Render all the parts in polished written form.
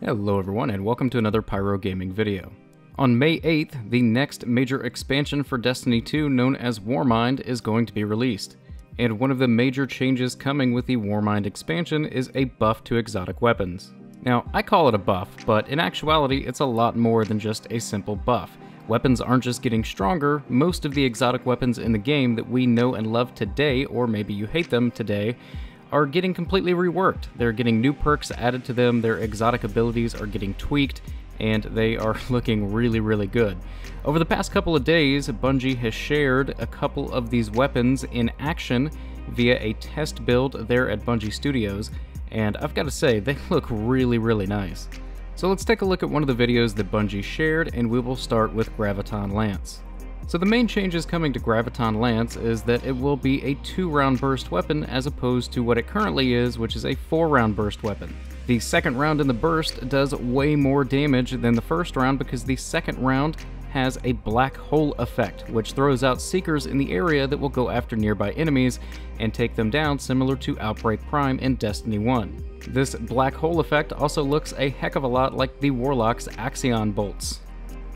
Hello everyone and welcome to another Pyro Gaming video. On May 8th, the next major expansion for Destiny 2 known as Warmind is going to be released. And one of the major changes coming with the Warmind expansion is a buff to exotic weapons. Now, I call it a buff, but in actuality it's a lot more than just a simple buff. Weapons aren't just getting stronger, most of the exotic weapons in the game that we know and love today, or maybe you hate them today, are getting completely reworked. They're getting new perks added to them, their exotic abilities are getting tweaked, and they are looking really good. Over the past couple of days, Bungie has shared a couple of these weapons in action via a test build there at Bungie Studios, and I've got to say, they look really nice. So let's take a look at one of the videos that Bungie shared, and we will start with Graviton Lance. So the main changes coming to Graviton Lance is that it will be a 2-round burst weapon as opposed to what it currently is, which is a 4-round burst weapon. The second round in the burst does way more damage than the first round because the second round has a black hole effect, which throws out seekers in the area that will go after nearby enemies and take them down, similar to Outbreak Prime in Destiny 1. This black hole effect also looks a heck of a lot like the Warlock's Axion bolts.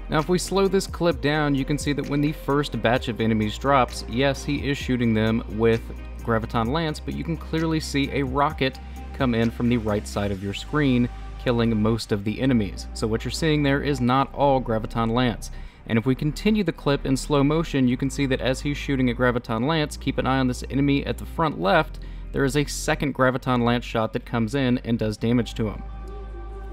Now if we slow this clip down, you can see that when the first batch of enemies drops, yes, he is shooting them with Graviton Lance, but you can clearly see a rocket come in from the right side of your screen, killing most of the enemies. So what you're seeing there is not all Graviton Lance. And if we continue the clip in slow motion, you can see that as he's shooting at Graviton Lance, keep an eye on this enemy at the front left, there is a second Graviton Lance shot that comes in and does damage to him.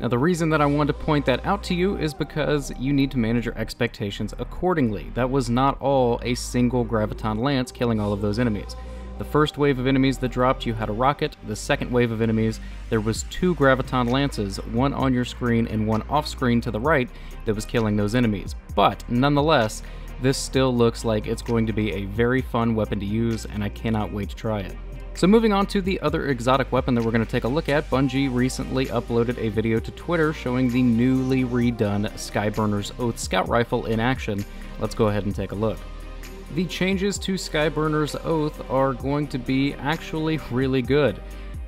Now the reason that I wanted to point that out to you is because you need to manage your expectations accordingly. That was not all a single Graviton Lance killing all of those enemies. The first wave of enemies that dropped, you had a rocket. The second wave of enemies, there was 2 Graviton Lances, one on your screen and one off screen to the right that was killing those enemies. But nonetheless, this still looks like it's going to be a very fun weapon to use, and I cannot wait to try it. So moving on to the other exotic weapon that we're going to take a look at, Bungie recently uploaded a video to Twitter showing the newly redone Skyburner's Oath Scout Rifle in action. Let's go ahead and take a look. The changes to Skyburner's Oath are going to be actually really good.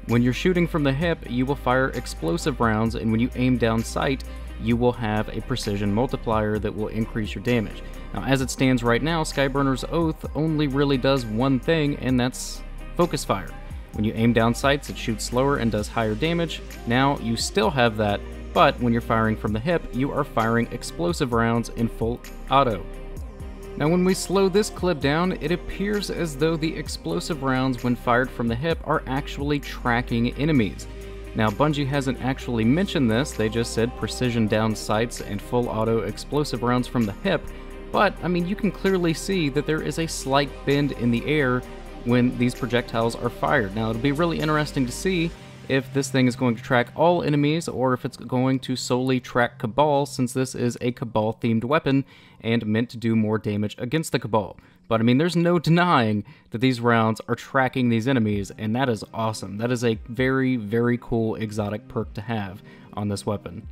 When you're shooting from the hip, you will fire explosive rounds, and when you aim down sight, you will have a precision multiplier that will increase your damage. Now as it stands right now, Skyburner's Oath only really does one thing, and that's focus fire. When you aim down sights, it shoots slower and does higher damage. Now, you still have that, but when you're firing from the hip, you are firing explosive rounds in full auto. Now, when we slow this clip down, it appears as though the explosive rounds, when fired from the hip, are actually tracking enemies. Now, Bungie hasn't actually mentioned this, they just said precision down sights and full auto explosive rounds from the hip, but, I mean, you can clearly see that there is a slight bend in the air when these projectiles are fired. Now it'll be really interesting to see if this thing is going to track all enemies or if it's going to solely track Cabal, since this is a Cabal themed weapon and meant to do more damage against the Cabal. But I mean, there's no denying that these rounds are tracking these enemies, and that is awesome. That is a very cool exotic perk to have on this weapon.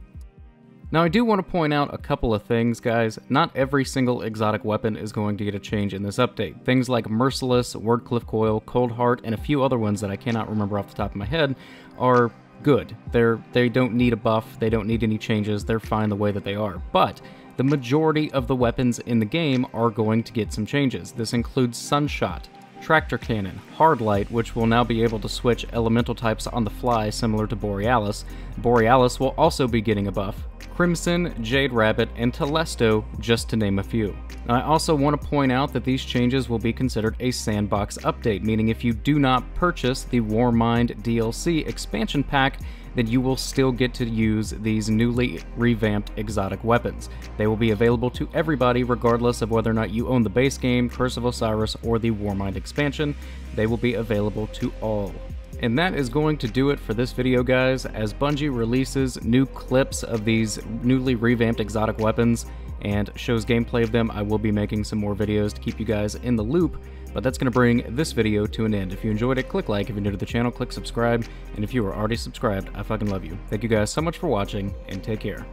Now I do want to point out a couple of things, guys. Not every single exotic weapon is going to get a change in this update. Things like Merciless, Wordcliff Coil, Cold Heart, and a few other ones that I cannot remember off the top of my head are good. They don't need a buff, they don't need any changes, they're fine the way that they are. But the majority of the weapons in the game are going to get some changes. This includes Sunshot, Tractor Cannon, Hard Light, which will now be able to switch elemental types on the fly similar to Borealis. Borealis will also be getting a buff. Crimson, Jade Rabbit, and Telesto, just to name a few. Now, I also want to point out that these changes will be considered a sandbox update, meaning if you do not purchase the Warmind DLC expansion pack, then you will still get to use these newly revamped exotic weapons. They will be available to everybody regardless of whether or not you own the base game, Curse of Osiris, or the Warmind expansion. They will be available to all. And that is going to do it for this video, guys. As Bungie releases new clips of these newly revamped exotic weapons and shows gameplay of them, I will be making some more videos to keep you guys in the loop, but that's going to bring this video to an end. If you enjoyed it, click like. If you're new to the channel, click subscribe. And if you are already subscribed, I fucking love you. Thank you guys so much for watching, and take care.